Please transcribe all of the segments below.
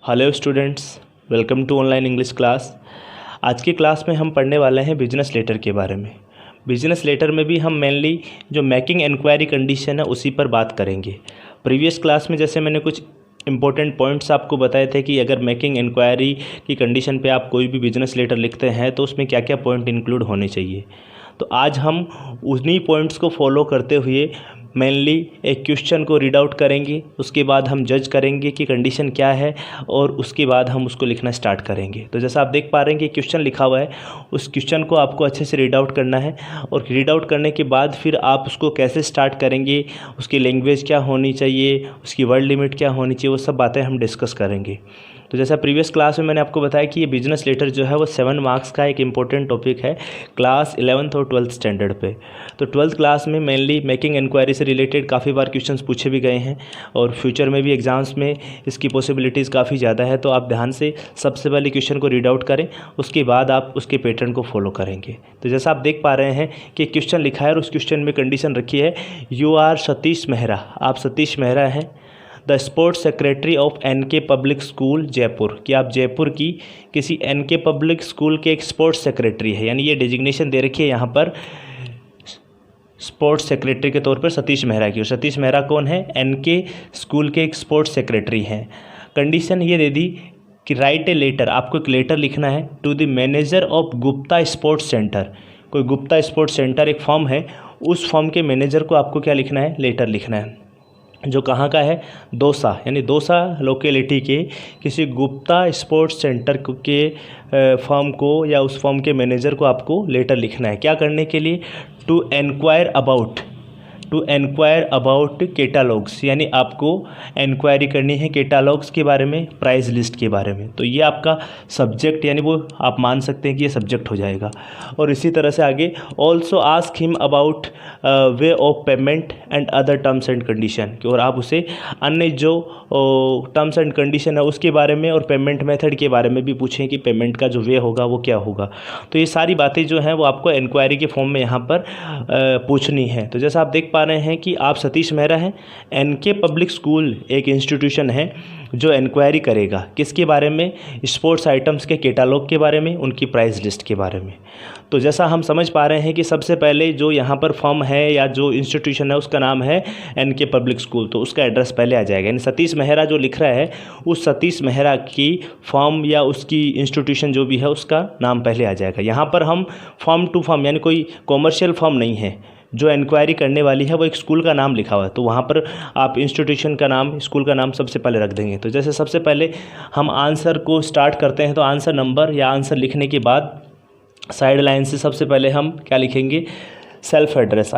Hello students, welcome to online English class. आज की class में हम पढ़ने वाले हैं बिजनेस लेटर के बारे में। बिजनेस लेटर में भी हम मेनली जो मेकिंग इंक्वायरी कंडीशन है उसी पर बात करेंगे। प्रीवियस क्लास में जैसे मैंने कुछ इंपॉर्टेंट पॉइंट्स आपको बताए थे कि अगर मेकिंग इंक्वायरी की कंडीशन पे आप कोई भी बिजनेस लेटर लिखते हैं तो उसमें क्या क्या पॉइंट इंक्लूड होने चाहिए। तो आज हम उन्हीं पॉइंट्स को फॉलो करते हुए मेनली एक क्वेश्चन को रीड आउट करेंगे, उसके बाद हम जज करेंगे कि कंडीशन क्या है और उसके बाद हम उसको लिखना स्टार्ट करेंगे। तो जैसा आप देख पा रहे हैं कि क्वेश्चन लिखा हुआ है, उस क्वेश्चन को आपको अच्छे से रीड आउट करना है और रीड आउट करने के बाद फिर आप उसको कैसे स्टार्ट करेंगे, उसकी लैंग्वेज क्या होनी चाहिए, उसकी वर्ड लिमिट क्या होनी चाहिए, वो सब बातें हम डिस्कस करेंगे। तो जैसा प्रीवियस क्लास में मैंने आपको बताया कि ये बिजनेस लेटर जो है वो 7 मार्क्स का एक इम्पोर्टेंट टॉपिक है क्लास 11th और 12th स्टैंडर्ड पे। तो 12th क्लास में मेनली मेकिंग इंक्वायरी से रिलेटेड काफ़ी बार क्वेश्चंस पूछे भी गए हैं और फ्यूचर में भी एग्जाम्स में इसकी पॉसिबिलिटीज़ काफ़ी ज़्यादा है। तो आप ध्यान से सबसे पहले क्वेश्चन को रीड आउट करें, उसके बाद आप उसके पैटर्न को फॉलो करेंगे। तो जैसा आप देख पा रहे हैं कि क्वेश्चन लिखा है और उस क्वेश्चन में कंडीशन रखी है, यू आर सतीश मेहरा, आप सतीश मेहरा हैं, the sports secretary of NK public school Jaipur, कि आप जयपुर की किसी NK पब्लिक स्कूल के एक स्पोर्ट्स सेक्रेटरी है। यानी ये डिजिग्नेशन दे रखी है यहाँ पर स्पोर्ट्स सेक्रेटरी के तौर पर सतीश मेहरा की। और सतीश मेहरा कौन है? NK स्कूल के एक स्पोर्ट्स सेक्रेटरी हैं। कंडीशन ये दे दी कि राइट ए लेटर, आपको एक लेटर लिखना है to the manager of Gupta sports centre. कोई गुप्ता स्पोर्ट्स सेंटर एक फॉर्म है, उस फॉर्म के मैनेजर को आपको क्या लिखना है? लेटर लिखना है, जो कहाँ का है? दौसा, यानी दौसा लोकेलिटी के किसी गुप्ता स्पोर्ट्स सेंटर के फर्म को या उस फर्म के मैनेजर को आपको लेटर लिखना है। क्या करने के लिए? टू एनक्वायर अबाउट कैटालॉग्स, यानी आपको इंक्वायरी करनी है कैटालॉग्स के बारे में, प्राइस लिस्ट के बारे में। तो ये आपका सब्जेक्ट, यानी वो आप मान सकते हैं कि ये सब्जेक्ट हो जाएगा। और इसी तरह से आगे also ask him about way of payment and other terms and condition, और आप उसे अन्य जो टर्म्स एंड कंडीशन है उसके बारे में और पेमेंट मेथड के बारे में भी पूछें कि पेमेंट का जो वे होगा वो क्या होगा। तो ये सारी बातें जो हैं वो आपको इंक्वायरी के फॉर्म में यहाँ पर पूछनी है। तो जैसा आप देख पा रहे हैं कि आप सतीश मेहरा हैं, NK पब्लिक स्कूल एक इंस्टीट्यूशन है जो इंक्वायरी करेगा किसके बारे में? स्पोर्ट्स आइटम्स के कैटालॉग के बारे में, उनकी प्राइस लिस्ट के बारे में। तो जैसा हम समझ पा रहे हैं कि सबसे पहले जो यहाँ पर फर्म है या जो इंस्टीट्यूशन है उसका नाम है NK पब्लिक स्कूल, तो उसका एड्रेस पहले आ जाएगा। यानी सतीश मेहरा जो लिख रहा है उस सतीश मेहरा की फर्म या उसकी इंस्टीट्यूशन जो भी है उसका नाम पहले आ जाएगा। यहाँ पर हम फर्म टू फर्म, यानी कोई कॉमर्शियल फर्म नहीं है, जो इंक्वायरी करने वाली है वो एक स्कूल का नाम लिखा हुआ है, तो वहाँ पर आप इंस्टीट्यूशन का नाम, स्कूल का नाम सबसे पहले रख देंगे। तो जैसे सबसे पहले हम आंसर को स्टार्ट करते हैं, तो आंसर नंबर या आंसर लिखने के बाद साइड लाइन से सबसे पहले हम क्या लिखेंगे? सेल्फ एड्रेस,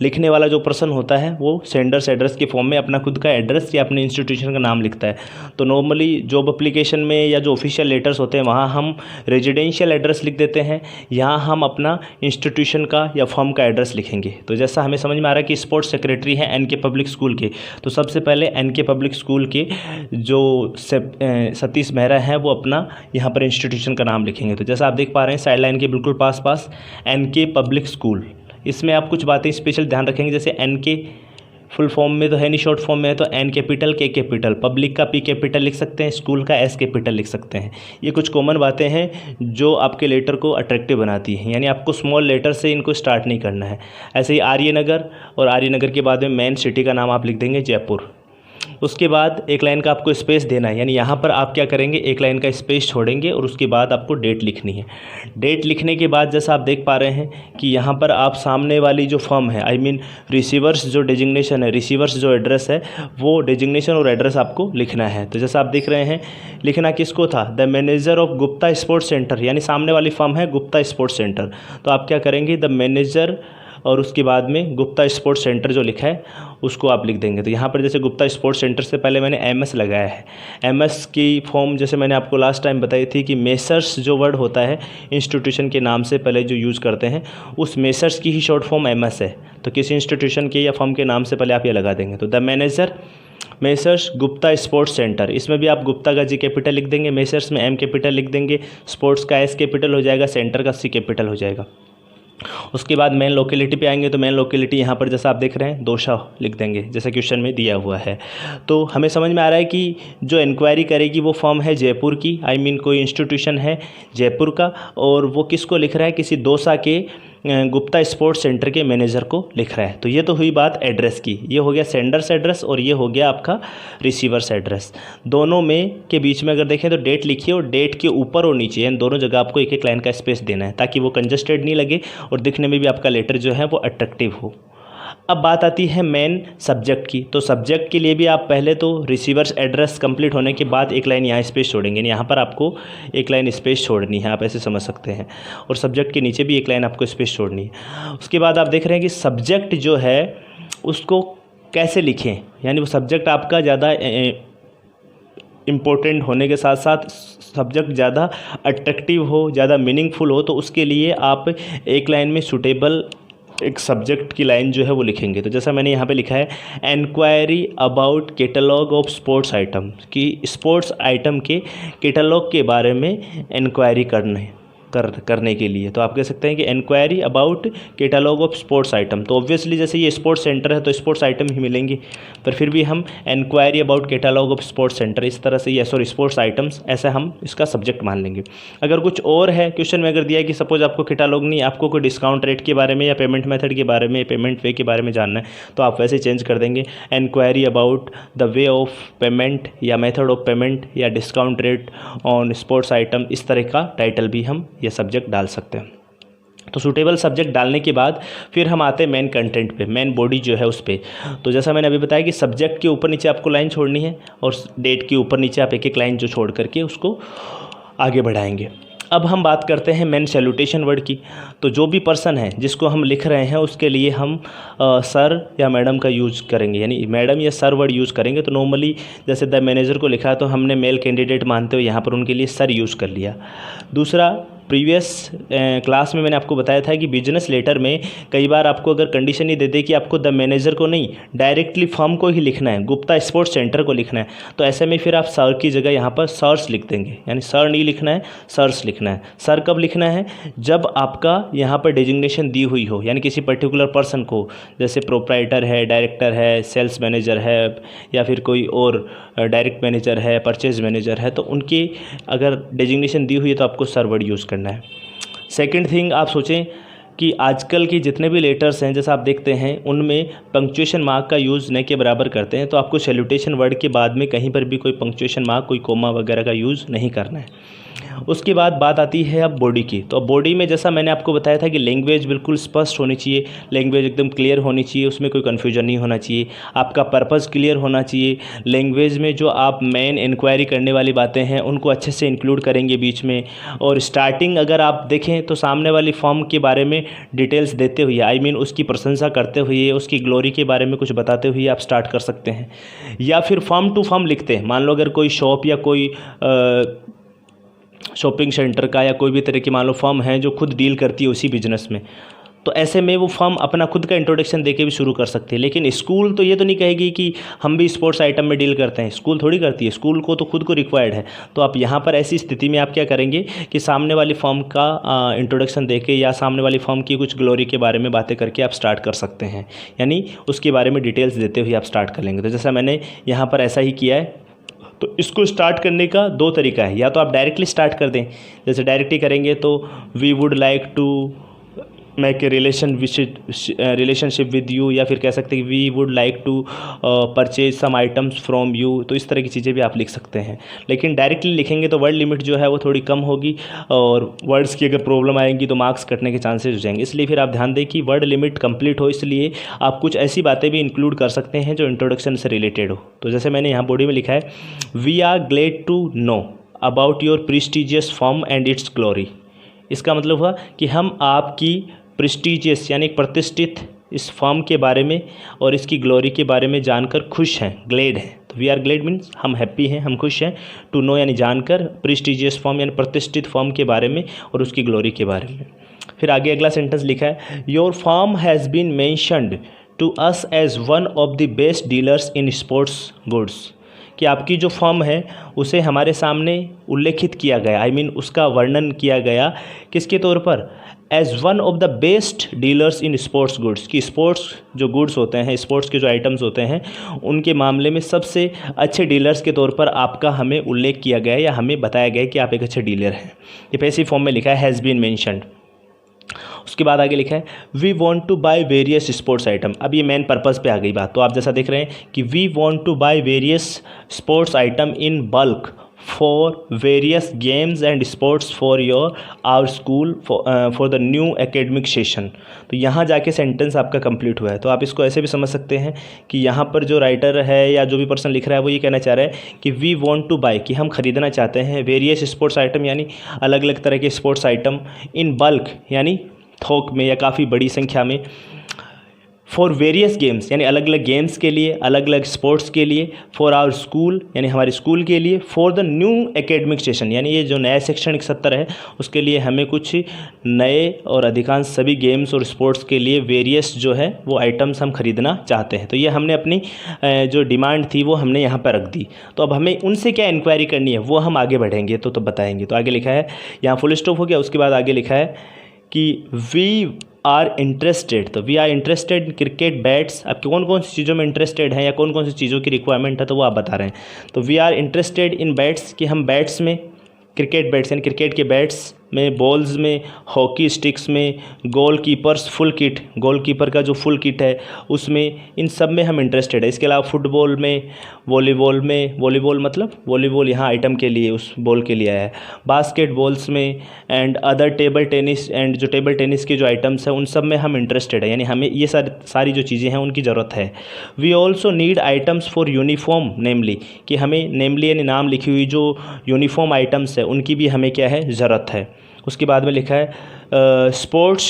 लिखने वाला जो पर्सन होता है वो सेंडर्स एड्रेस के फॉर्म में अपना खुद का एड्रेस या अपने इंस्टीट्यूशन का नाम लिखता है। तो नॉर्मली जॉब एप्लीकेशन में या जो ऑफिशियल लेटर्स होते हैं वहाँ हम रेजिडेंशियल एड्रेस लिख देते हैं, यहाँ हम अपना इंस्टीट्यूशन का या फर्म का एड्रेस लिखेंगे। तो जैसा हमें समझ में आ रहा है कि स्पोर्ट्स सेक्रेटरी है NK पब्लिक स्कूल के, तो सबसे पहले NK पब्लिक स्कूल के जो सतीश मेहरा हैं वो अपना यहाँ पर इंस्टीट्यूशन का नाम लिखेंगे। तो जैसा आप देख पा रहे हैं साइड लाइन के बिल्कुल पास NK पब्लिक स्कूल। इसमें आप कुछ बातें स्पेशल ध्यान रखेंगे, जैसे NK फुल फॉर्म में तो है नहीं, शॉर्ट फॉर्म में है, तो N capital, K capital, public का P कैपिटल लिख सकते हैं, स्कूल का S कैपिटल लिख सकते हैं। ये कुछ कॉमन बातें हैं जो आपके लेटर को अट्रैक्टिव बनाती हैं, यानी आपको स्मॉल लेटर से इनको स्टार्ट नहीं करना है। ऐसे ही आर्यनगर, और आर्यनगर के बाद में मेन सिटी का नाम आप लिख देंगे जयपुर। उसके बाद एक लाइन का आपको स्पेस देना है, यानी यहाँ पर आप क्या करेंगे? एक लाइन का स्पेस छोड़ेंगे और उसके बाद आपको डेट लिखनी है। डेट लिखने के बाद जैसा आप देख पा रहे हैं कि यहाँ पर आप सामने वाली जो फर्म है, रिसीवर्स जो डेजिग्नेशन है, रिसीवर्स जो एड्रेस है, वो डेजिग्नेशन और एड्रेस आपको लिखना है। तो जैसा आप देख रहे हैं, लिखना किसको था? The manager of Gupta sports centre, यानी सामने वाली फर्म है गुप्ता स्पोर्ट्स सेंटर। तो आप क्या करेंगे? द मैनेजर और उसके बाद में गुप्ता स्पोर्ट्स सेंटर जो लिखा है उसको आप लिख देंगे। तो यहाँ पर जैसे गुप्ता स्पोर्ट्स सेंटर से पहले मैंने MS लगाया है। MS की फॉर्म जैसे मैंने आपको लास्ट टाइम बताई थी कि मेसर्स जो वर्ड होता है इंस्टीट्यूशन के नाम से पहले जो यूज़ करते हैं, उस मेसर्स की ही शॉर्ट फॉर्म MS है। तो किसी इंस्टीट्यूशन के या फॉर्म के नाम से पहले आप ये लगा देंगे। तो the manager messrs Gupta sports centre, इसमें भी आप गुप्ता का G कैपिटल लिख देंगे, मेसर्स में M कैपिटल लिख देंगे, स्पोर्ट्स का S कैपिटल हो जाएगा, सेंटर का C कैपिटल हो जाएगा। उसके बाद मेन लोकेलिटी पे आएंगे तो मेन लोकेलिटी यहाँ पर जैसा आप देख रहे हैं दोशा लिख देंगे जैसा क्वेश्चन में दिया हुआ है। तो हमें समझ में आ रहा है कि जो इंक्वायरी करेगी वो फर्म है जयपुर की, आई मीन कोई इंस्टीट्यूशन है जयपुर का, और वो किसको लिख रहा है, किसी दोसा के गुप्ता स्पोर्ट्स सेंटर के मैनेजर को लिख रहा है। तो ये तो हुई बात एड्रेस की, ये हो गया सेंडर्स एड्रेस और ये हो गया आपका रिसीवर्स एड्रेस। दोनों में के बीच में अगर देखें तो डेट लिखिए और डेट के ऊपर और नीचे इन दोनों जगह आपको एक एक लाइन का स्पेस देना है ताकि वो कंजस्टेड नहीं लगे और दिखने में भी आपका लेटर जो है वो अट्रैक्टिव हो। अब बात आती है मेन सब्जेक्ट की। तो सब्जेक्ट के लिए भी आप पहले तो रिसीवर्स एड्रेस कंप्लीट होने के बाद एक लाइन यहाँ स्पेस छोड़ेंगे, यहाँ पर आपको एक लाइन स्पेस छोड़नी है, आप ऐसे समझ सकते हैं, और सब्जेक्ट के नीचे भी एक लाइन आपको स्पेस छोड़नी है। उसके बाद आप देख रहे हैं कि सब्जेक्ट जो है उसको कैसे लिखें, यानी वो सब्जेक्ट आपका ज़्यादा इम्पोर्टेंट होने के साथ साथ सब्जेक्ट ज़्यादा अट्रैक्टिव हो, ज़्यादा मीनिंगफुल हो, तो उसके लिए आप एक लाइन में सूटेबल एक सब्जेक्ट की लाइन जो है वो लिखेंगे। तो जैसा मैंने यहाँ पे लिखा है enquiry about catalogue of sports item, कि स्पोर्ट्स आइटम के कैटलॉग के बारे में इंक्वायरी करने के लिए। तो आप कह सकते हैं कि inquiry about catalogue of sports item. तो ऑब्वियसली जैसे ये स्पोर्ट्स सेंटर है तो स्पोर्ट्स आइटम ही मिलेंगे, पर फिर भी हम inquiry about catalogue of sports centre इस तरह से, या सॉरी स्पोर्ट्स आइटम्स, ऐसा हम इसका सब्जेक्ट मान लेंगे। अगर कुछ और है क्वेश्चन में, अगर दिया है कि सपोज आपको कैटलॉग नहीं, आपको कोई डिस्काउंट रेट के बारे में या पेमेंट मेथड के बारे में, पेमेंट वे के बारे में जानना है, तो आप वैसे चेंज कर देंगे inquiry about the way of payment या मेथड ऑफ पेमेंट या discount rate on sports item, इस तरह का टाइटल भी हम ये सब्जेक्ट डाल सकते हैं। तो सूटेबल सब्जेक्ट डालने के बाद फिर हम आते हैं मेन कंटेंट पे, मेन बॉडी जो है उस पर। तो जैसा मैंने अभी बताया कि सब्जेक्ट के ऊपर नीचे आपको लाइन छोड़नी है और डेट के ऊपर नीचे आप एक एक लाइन जो छोड़ करके उसको आगे बढ़ाएंगे। अब हम बात करते हैं मेन सैल्यूटेशन वर्ड की। तो जो भी पर्सन है जिसको हम लिख रहे हैं उसके लिए हम सर या मैडम का यूज़ करेंगे, यानी मैडम या सर वर्ड यूज़ करेंगे। तो नॉर्मली जैसे द मैनेजर को लिखा है तो हमने मेल कैंडिडेट मानते हुए यहाँ पर उनके लिए सर यूज़ कर लिया। दूसरा, प्रीवियस क्लास में मैंने आपको बताया था कि बिजनेस लेटर में कई बार आपको अगर कंडीशन ही दे दे कि आपको द मैनेजर को नहीं, डायरेक्टली फर्म को ही लिखना है, गुप्ता स्पोर्ट्स सेंटर को लिखना है, तो ऐसे में फिर आप सर की जगह यहाँ पर सर्स लिख देंगे, यानी सर नहीं लिखना है, सर्स लिखना है। सर कब लिखना है? जब आपका यहाँ पर डेजिग्नेशन दी हुई हो, यानी किसी पर्टिकुलर पर्सन को, जैसे प्रोप्राइटर है, डायरेक्टर है, सेल्स मैनेजर है, या फिर कोई और डायरेक्ट मैनेजर है, परचेज मैनेजर है, तो उनकी अगर डेजिग्नेशन दी हुई है तो आपको सर वर्ड यूज़ करना है। सेकंड थिंग, आप सोचें कि आजकल के जितने भी लेटर्स हैं, जैसा आप देखते हैं उनमें पंक्चुएशन मार्क का यूज़ न के बराबर करते हैं, तो आपको सैल्यूटेशन वर्ड के बाद में कहीं पर भी कोई पंक्चुएशन मार्क, कोई कोमा वगैरह का यूज़ नहीं करना है। उसके बाद बात आती है अब बॉडी की। तो बॉडी में जैसा मैंने आपको बताया था कि लैंग्वेज बिल्कुल स्पष्ट होनी चाहिए, लैंग्वेज एकदम क्लियर होनी चाहिए, उसमें कोई कन्फ्यूजन नहीं होना चाहिए, आपका पर्पज़ क्लियर होना चाहिए। लैंग्वेज में जो आप मेन इंक्वायरी करने वाली बातें हैं उनको अच्छे से इंक्लूड करेंगे बीच में। और स्टार्टिंग अगर आप देखें तो सामने वाली फॉर्म के बारे में डिटेल्स देते हुए, आई मीन उसकी प्रशंसा करते हुए, उसकी ग्लोरी के बारे में कुछ बताते हुए आप स्टार्ट कर सकते हैं। या फिर फॉर्म टू फॉर्म लिखते हैं, मान लो अगर कोई शॉप या कोई शॉपिंग सेंटर का या कोई भी तरह की मान लो फर्म है जो खुद डील करती है उसी बिजनेस में, तो ऐसे में वो फर्म अपना खुद का इंट्रोडक्शन देके भी शुरू कर सकती है। लेकिन स्कूल तो ये तो नहीं कहेगी कि हम भी स्पोर्ट्स आइटम में डील करते हैं, स्कूल थोड़ी करती है, स्कूल को तो खुद को रिक्वायर्ड है। तो आप यहाँ पर ऐसी स्थिति में आप क्या करेंगे कि सामने वाली फर्म का इंट्रोडक्शन देके या सामने वाली फर्म की कुछ ग्लोरी के बारे में बातें करके आप स्टार्ट कर सकते हैं, यानी उसके बारे में डिटेल्स देते हुए आप स्टार्ट कर लेंगे। तो जैसा मैंने यहाँ पर ऐसा ही किया है। तो इसको स्टार्ट करने का दो तरीका है, या तो आप डायरेक्टली स्टार्ट कर दें, जैसे डायरेक्टली करेंगे तो we would like to make a relationship with you, या फिर कह सकते हैं we would like to purchase some items from you. तो इस तरह की चीज़ें भी आप लिख सकते हैं। लेकिन डायरेक्टली लिखेंगे तो वर्ड लिमिट जो है वो थोड़ी कम होगी, और वर्ड्स की अगर प्रॉब्लम आएंगी तो मार्क्स कटने के चांसेस हो जाएंगे। इसलिए फिर आप ध्यान दें कि वर्ड लिमिट कंप्लीट हो, इसलिए आप कुछ ऐसी बातें भी इंक्लूड कर सकते हैं जो इंट्रोडक्शन से रिलेटेड हो। तो जैसे मैंने यहाँ बॉडी में लिखा है, we are glad to know about your prestigious firm and its glory. इसका मतलब हुआ कि हम आपकी प्रेस्टिजियस यानी प्रतिष्ठित इस फर्म के बारे में और इसकी ग्लोरी के बारे में जानकर खुश हैं, ग्लेड हैं। तो वी आर ग्लेड मीन्स हम हैप्पी हैं, हम खुश हैं। टू नो यानी जानकर, प्रेस्टिजियस फर्म यानी प्रतिष्ठित फर्म के बारे में और उसकी ग्लोरी के बारे में। फिर आगे अगला सेंटेंस लिखा है, your firm has been mentioned to us as one of the best dealers in sports goods, कि आपकी जो फर्म है उसे हमारे सामने उल्लेखित किया गया, आई मीन उसका वर्णन किया गया किसके तौर पर, as one of the best dealers in sports goods, कि स्पोर्ट्स जो गुड्स होते हैं, स्पोर्ट्स के जो आइटम्स होते हैं, उनके मामले में सबसे अच्छे डीलर्स के तौर पर आपका हमें उल्लेख किया गया है या हमें बताया गया है कि आप एक अच्छे डीलर हैं। ये पैसिव फॉर्म में लिखा है हैज़ बीन मेंशन्ड। उसके बाद आगे लिखा है we want to buy various sports item. अब ये मेन पर्पज़ पे आ गई बात। तो आप जैसा देख रहे हैं कि we want to buy various sports item in bulk for various games and sports for your our school for the new academic session. तो यहाँ जाके सेंटेंस आपका कंप्लीट हुआ है। तो आप इसको ऐसे भी समझ सकते हैं कि यहाँ पर जो राइटर है या जो भी पर्सन लिख रहा है वो ये कहना चाह रहा है कि वी वांट टू बाय, कि हम खरीदना चाहते हैं वेरियस स्पोर्ट्स आइटम, यानी अलग अलग तरह के स्पोर्ट्स आइटम, इन बल्क यानी थोक में या काफ़ी बड़ी संख्या में, फॉर वेरियस गेम्स यानी अलग अलग गेम्स के लिए, अलग अलग स्पोर्ट्स के लिए, फॉर आवर स्कूल यानी हमारे स्कूल के लिए, for the new academic session यानी ये जो नया शैक्षणिक सत्र है उसके लिए हमें कुछ नए और अधिकांश सभी गेम्स और स्पोर्ट्स के लिए वेरियस जो है वो आइटम्स हम खरीदना चाहते हैं। तो ये हमने अपनी जो डिमांड थी वो हमने यहाँ पर रख दी। तो अब हमें उनसे क्या इंक्वायरी करनी है वो हम आगे बढ़ेंगे तो बताएंगे। तो आगे लिखा है, यहाँ फुल स्टॉप हो गया, उसके बाद आगे लिखा है कि वी आर इंटरेस्टेड। तो we are interested in cricket bats. आप कौन कौन सी चीज़ों में इंटरेस्टेड हैं या कौन कौन सी चीज़ों की रिक्वायरमेंट है तो वो आप बता रहे हैं। तो we are interested in bats, कि हम बैट्स में, क्रिकेट बैट्स यानी क्रिकेट के बैट्स में, बॉल्स में, हॉकी स्टिक्स में, गोलकीपर्स फुल किट, गोलकीपर का जो फुल किट है उसमें, इन सब में हम इंटरेस्टेड है। इसके अलावा फुटबॉल में, वॉलीबॉल में, वॉलीबॉल मतलब वॉलीबॉल यहाँ आइटम के लिए, उस बॉल के लिए आया है, बास्केटबॉल्स में, and other table tennis, and जो टेबल टेनिस के जो आइटम्स हैं उन सब में हम इंटरेस्टेड है, यानी हमें ये सारी जो चीज़ें हैं उनकी ज़रूरत है। We also need items for uniform namely, कि हमें नेमली यानी नाम लिखी हुई जो यूनिफॉर्म आइटम्स है उनकी भी हमें क्या है, ज़रूरत है। उसके बाद में लिखा है स्पोर्ट्स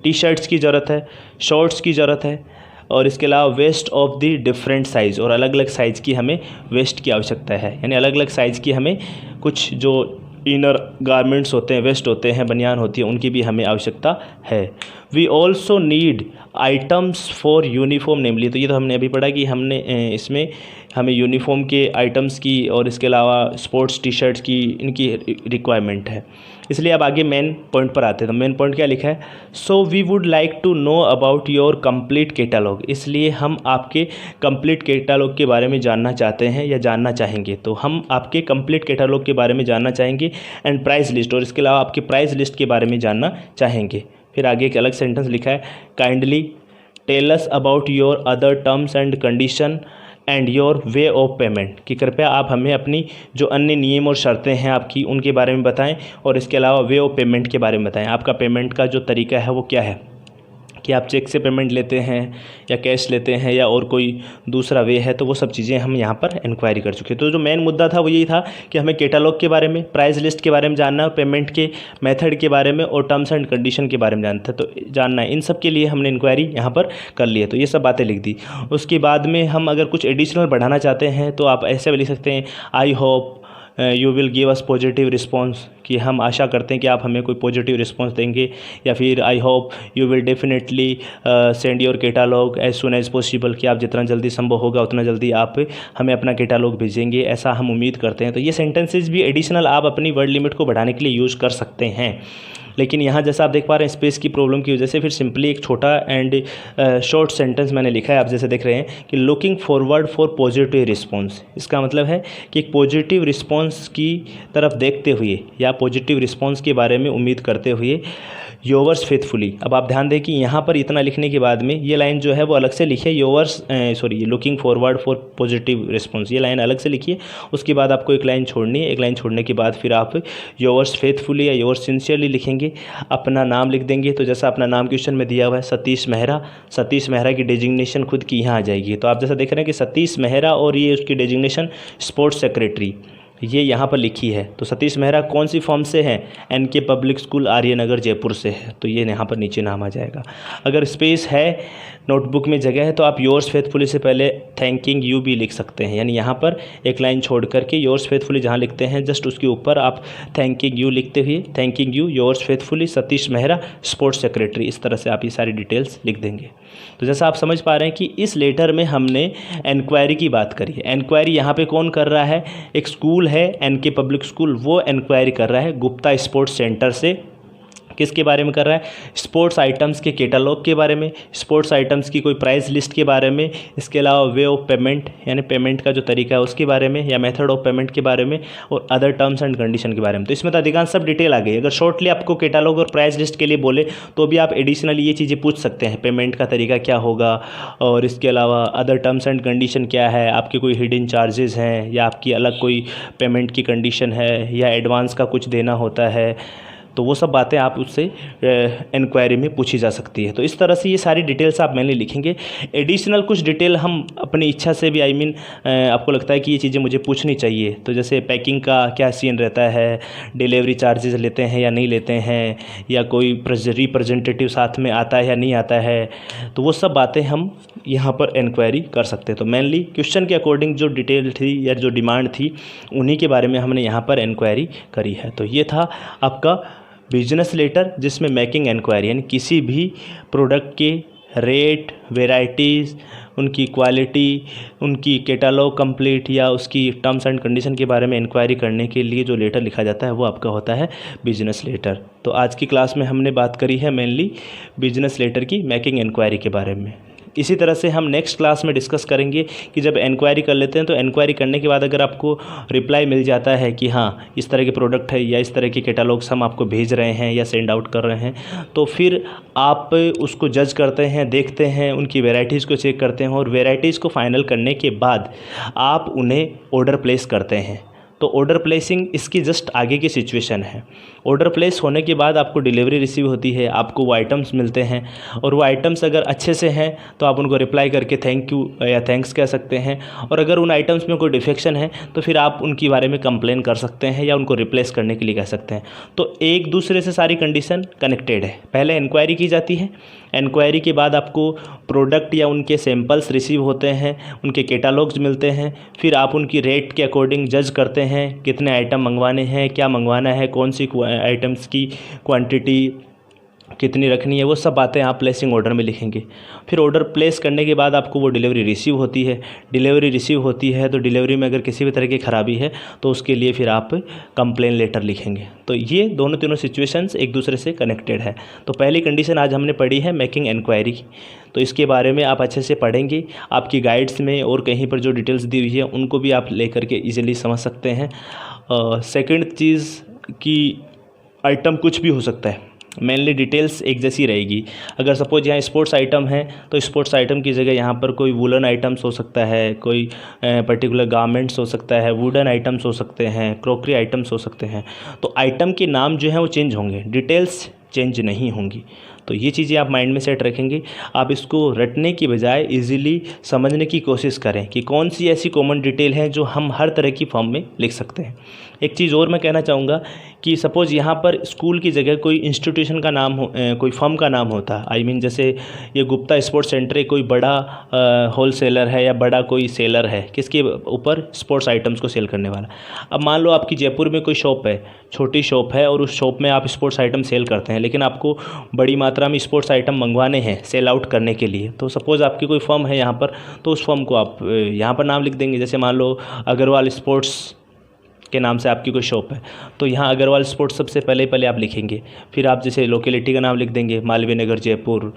टी शर्ट्स की ज़रूरत है, शॉर्ट्स की ज़रूरत है, और इसके अलावा vest of the different size, और अलग अलग साइज़ की हमें वेस्ट की आवश्यकता है, यानी अलग अलग साइज़ की हमें कुछ जो इनर गारमेंट्स होते हैं, वेस्ट होते हैं, बनियान होती है, उनकी भी हमें आवश्यकता है। We also need items for uniform namely. तो ये तो हमने अभी पढ़ा कि हमने इसमें हमें यूनिफॉर्म के आइटम्स की और इसके अलावा स्पोर्ट्स टी शर्ट्स की, इनकी रिक्वायरमेंट है। इसलिए अब आगे मेन पॉइंट पर आते हैं। तो मेन पॉइंट क्या लिखा है, so we would like to know about your complete catalogue. इसलिए हम आपके कंप्लीट कैटालॉग के बारे में जानना चाहते हैं या जानना चाहेंगे। तो हम आपके कंप्लीट कैटालॉग के बारे में जानना चाहेंगे, एंड प्राइस लिस्ट, और इसके अलावा आपके प्राइस लिस्ट के बारे में जानना चाहेंगे। फिर आगे एक अलग सेंटेंस लिखा है, kindly tell us about your other terms and condition and your way of payment, कि कृपया आप हमें अपनी जो अन्य नियम और शर्तें हैं आपकी उनके बारे में बताएं, और इसके अलावा वे ऑफ पेमेंट के बारे में बताएं। आपका पेमेंट का जो तरीका है वो क्या है, कि आप चेक से पेमेंट लेते हैं या कैश लेते हैं या और कोई दूसरा वे है। तो वो सब चीज़ें हम यहाँ पर इंक्वायरी कर चुके हैं। तो जो मेन मुद्दा था वो यही था कि हमें कैटालॉग के बारे में, प्राइस लिस्ट के बारे में जानना है, पेमेंट के मेथड के बारे में और टर्म्स एंड कंडीशन के बारे में जानना है। इन सब के लिए हमने इंक्वायरी यहाँ पर कर ली है। तो ये सब बातें लिख दी। उसके बाद में हम अगर कुछ एडिशनल बढ़ाना चाहते हैं तो आप ऐसे भी लिख सकते हैं, आई hope you will give us positive response, कि हम आशा करते हैं कि आप हमें कोई पॉजिटिव रिस्पॉन्स देंगे, या फिर I hope you will definitely send your catalogue as soon as possible, कि आप जितना जल्दी संभव होगा उतना जल्दी आप हमें अपना कैटालॉग भेजेंगे, ऐसा हम उम्मीद करते हैं। तो ये सेंटेंसेस भी एडिशनल आप अपनी वर्ड लिमिट को बढ़ाने के लिए यूज़ कर सकते हैं। लेकिन यहाँ जैसा आप देख पा रहे हैं स्पेस की प्रॉब्लम की वजह से फिर सिंपली एक छोटा एंड शॉर्ट सेंटेंस मैंने लिखा है। आप जैसे देख रहे हैं कि looking forward for positive response, इसका मतलब है कि एक पॉजिटिव रिस्पॉन्स की तरफ देखते हुए या पॉजिटिव रिस्पॉन्स के बारे में उम्मीद करते हुए योवर्स फेथफुली। अब आप ध्यान दें कि यहाँ पर इतना लिखने के बाद में ये लाइन जो है वो अलग से लिखिए, looking forward for positive response, ये लाइन अलग से लिखिए। उसके बाद आपको एक लाइन छोड़नी है, एक लाइन छोड़ने के बाद फिर आप योवर्स फेथफुली या योवर्स सिंसियरली लिखेंगे, अपना नाम लिख देंगे। तो जैसा अपना नाम क्वेश्चन में दिया हुआ है सतीश मेहरा, सतीश मेहरा की डेजिग्नेशन खुद की यहाँ आ जाएगी। तो आप जैसा देख रहे हैं कि सतीश मेहरा और ये उसकी डेजिग्नेशन स्पोर्ट्स सेक्रेटरी ये यहाँ पर लिखी है। तो सतीश मेहरा कौन सी फॉर्म से है, NK public school Aryanagar Jaipur से है, तो ये यहाँ पर नीचे नाम आ जाएगा। अगर स्पेस है, नोटबुक में जगह है, तो आप योर्स फेथफुली से पहले थैंकिंग यू भी लिख सकते हैं, यानी यहाँ पर एक लाइन छोड़ करके योर्स फेथफुली जहाँ लिखते हैं जस्ट उसके ऊपर आप थैंकिंग यू लिखते हुए thanking you yours faithfully Satish Mehra sports secretary, इस तरह से आप ये सारी डिटेल्स लिख देंगे। तो जैसा आप समझ पा रहे हैं कि इस लेटर में हमने इंक्वायरी की बात करी है। इंक्वायरी यहाँ पे कौन कर रहा है, एक स्कूल है एनके पब्लिक स्कूल, वो इंक्वायरी कर रहा है गुप्ता स्पोर्ट्स सेंटर से किसके बारे में कर रहा है, स्पोर्ट्स आइटम्स के कैटलॉग के बारे में, स्पोर्ट्स आइटम्स की कोई प्राइस लिस्ट के बारे में, इसके अलावा वे ऑफ पेमेंट यानी पेमेंट का जो तरीका है उसके बारे में, या मेथड ऑफ पेमेंट के बारे में, और अदर टर्म्स एंड कंडीशन के बारे में। तो इसमें तो अधिकांश सब डिटेल आ गई। अगर शॉर्टली आपको कैटलॉग और प्राइस लिस्ट के लिए बोले तो भी आप एडिशनली ये चीज़ें पूछ सकते हैं, पेमेंट का तरीका क्या होगा, और इसके अलावा अदर टर्म्स एंड कंडीशन क्या है, आपके कोई हिडन चार्जेस हैं, या आपकी अलग कोई पेमेंट की कंडीशन है, या एडवांस का कुछ देना होता है, तो वो सब बातें आप उससे इंक्वायरी में पूछी जा सकती है। तो इस तरह से ये सारी डिटेल्स आप मेनली लिखेंगे। एडिशनल कुछ डिटेल हम अपनी इच्छा से भी आपको लगता है कि ये चीज़ें मुझे पूछनी चाहिए, तो जैसे पैकिंग का क्या सीन रहता है, डिलीवरी चार्जेस लेते हैं या नहीं लेते हैं, या कोई रिप्रेजेंटेटिव साथ में आता है या नहीं आता है, तो वो सब बातें हम यहाँ पर इंक्वायरी कर सकते हैं। तो मेनली क्वेश्चन के अकॉर्डिंग जो डिटेल थी या जो डिमांड थी उन्हीं के बारे में हमने यहाँ पर इंक्वायरी करी है। तो ये था आपका बिजनेस लेटर, जिसमें मेकिंग इंक्वायरी यानी किसी भी प्रोडक्ट के रेट, वेराइटीज़, उनकी क्वालिटी, उनकी कैटलॉग कंप्लीट या उसकी टर्म्स एंड कंडीशन के बारे में इंक्वायरी करने के लिए जो लेटर लिखा जाता है वो आपका होता है बिजनेस लेटर। तो आज की क्लास में हमने बात करी है मेनली बिजनेस लेटर की मेकिंग इंक्वायरी के बारे में। इसी तरह से हम नेक्स्ट क्लास में डिस्कस करेंगे कि जब इंक्वायरी कर लेते हैं तो इंक्वायरी करने के बाद अगर आपको रिप्लाई मिल जाता है कि हाँ इस तरह के प्रोडक्ट है या इस तरह के कैटलॉग्स हम आपको भेज रहे हैं या सेंड आउट कर रहे हैं, तो फिर आप उसको जज करते हैं, देखते हैं, उनकी वेराइटीज़ को चेक करते हैं, और वेराइटीज़ को फाइनल करने के बाद आप उन्हें ऑर्डर प्लेस करते हैं। तो ऑर्डर प्लेसिंग इसकी जस्ट आगे की सिचुएशन है। ऑर्डर प्लेस होने के बाद आपको डिलीवरी रिसीव होती है, आपको वो आइटम्स मिलते हैं, और वो आइटम्स अगर अच्छे से हैं तो आप उनको रिप्लाई करके थैंक यू या थैंक्स कह सकते हैं, और अगर उन आइटम्स में कोई डिफेक्शन है तो फिर आप उनके बारे में कंप्लेन कर सकते हैं या उनको रिप्लेस करने के लिए कह सकते हैं। तो एक दूसरे से सारी कंडीशन कनेक्टेड है। पहले इंक्वायरी की जाती है, इंक्वायरी के बाद आपको प्रोडक्ट या उनके सैंपल्स रिसीव होते हैं, उनके कैटलॉग्स मिलते हैं, फिर आप उनकी रेट के अकॉर्डिंग जज करते हैं कितने आइटम मंगवाने हैं, क्या मंगवाना है, कौन सी आइटम्स की क्वांटिटी कितनी रखनी है, वो सब बातें आप प्लेसिंग ऑर्डर में लिखेंगे। फिर ऑर्डर प्लेस करने के बाद आपको वो डिलीवरी रिसीव होती है। डिलीवरी रिसीव होती है तो डिलीवरी में अगर किसी भी तरह की ख़राबी है तो उसके लिए फिर आप कंप्लेन लेटर लिखेंगे। तो ये दोनों तीनों सिचुएशंस एक दूसरे से कनेक्टेड है। तो पहली कंडीशन आज हमने पढ़ी है मेकिंग इंक्वायरी, तो इसके बारे में आप अच्छे से पढ़ेंगे। आपकी गाइड्स में और कहीं पर जो डिटेल्स दी हुई है उनको भी आप लेकर के ईजिली समझ सकते हैं। सेकंड चीज़ कि आइटम कुछ भी हो सकता है, मेनली डिटेल्स एक जैसी रहेगी। अगर सपोज यहाँ स्पोर्ट्स आइटम है तो स्पोर्ट्स आइटम की जगह यहाँ पर कोई वुलन आइटम्स हो सकता है, कोई पर्टिकुलर गारमेंट्स हो सकता है, वुडन आइटम्स हो सकते हैं, क्रॉकरी आइटम्स हो सकते हैं। तो आइटम के नाम जो हैं वो चेंज होंगे, डिटेल्स चेंज नहीं होंगी। तो ये चीज़ें आप माइंड में सेट रखेंगे। आप इसको रटने की बजाय इजीली समझने की कोशिश करें कि कौन सी ऐसी कॉमन डिटेल है जो हम हर तरह की फॉर्म में लिख सकते हैं। एक चीज़ और मैं कहना चाहूँगा कि सपोज़ यहाँ पर स्कूल की जगह कोई इंस्टीट्यूशन का नाम हो, कोई फर्म का नाम होता, आई मीन जैसे ये गुप्ता स्पोर्ट्स सेंटर कोई बड़ा होलसेलर है या बड़ा कोई सेलर है किसके ऊपर, स्पोर्ट्स आइटम्स को सेल करने वाला। अब मान लो आपकी जयपुर में कोई शॉप है, छोटी शॉप है, और उस शॉप में आप स्पोर्ट्स आइटम सेल करते हैं, लेकिन आपको बड़ी मात्रा में स्पोर्ट्स आइटम मंगवाने हैं सेल आउट करने के लिए। तो सपोज़ आपकी कोई फर्म है यहाँ पर, तो उस फर्म को आप यहाँ पर नाम लिख देंगे। जैसे मान लो अग्रवाल स्पोर्ट्स के नाम से आपकी कोई शॉप है, तो यहाँ अग्रवाल स्पोर्ट्स सबसे पहले आप लिखेंगे। फिर आप जैसे लोकेलिटी का नाम लिख देंगे, मालवीय नगर जयपुर,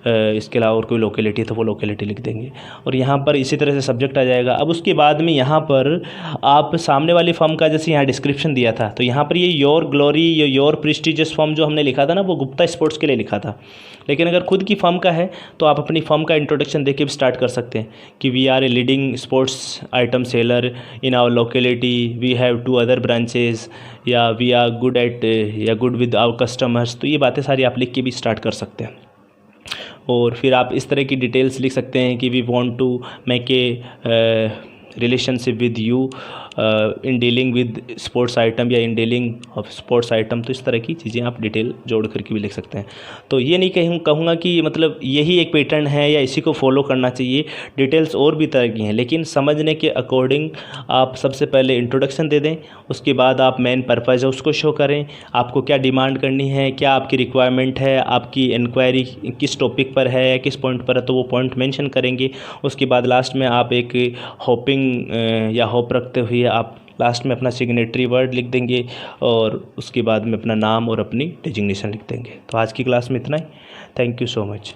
इसके अलावा और कोई लोकेलिटी तो वो लोकेलिटी लिख देंगे, और यहाँ पर इसी तरह से सब्जेक्ट आ जाएगा। अब उसके बाद में यहाँ पर आप सामने वाली फर्म का जैसे यहाँ डिस्क्रिप्शन दिया था, तो यहाँ पर ये your glory, your prestigious firm जो हमने लिखा था ना, वो गुप्ता स्पोर्ट्स के लिए लिखा था। लेकिन अगर खुद की फर्म का है तो आप अपनी फर्म का इंट्रोडक्शन देके भी स्टार्ट कर सकते हैं कि we are a leading sports item seller in our locality, we have 2 other branches, या वी आर गुड एट या गुड विद आवर कस्टमर्स। तो ये बातें सारी आप लिख के भी स्टार्ट कर सकते हैं। और फिर आप इस तरह की डिटेल्स लिख सकते हैं कि we want to make a relationship with you in dealing with sports item या in dealing of sports item. तो इस तरह की चीज़ें आप डिटेल जोड़ करके भी लिख सकते हैं। तो ये नहीं कहूँगा कि मतलब यही एक पैटर्न है या इसी को फॉलो करना चाहिए, डिटेल्स और भी तरह की हैं, लेकिन समझने के अकॉर्डिंग आप सबसे पहले इंट्रोडक्शन दे दें, उसके बाद आप मेन पर्पज़ है उसको शो करें, आपको क्या डिमांड करनी है, क्या आपकी रिक्वायरमेंट है, आपकी इंक्वायरी किस टॉपिक पर है, किस पॉइंट पर है, तो वो पॉइंट मेंशन करेंगे। उसके बाद लास्ट में आप एक होपिंग या होप रखते हुए आप लास्ट में अपना सिग्नेटरी वर्ड लिख देंगे और उसके बाद में अपना नाम और अपनी डेजिग्नेशन लिख देंगे। तो आज की क्लास में इतना ही। Thank you so much.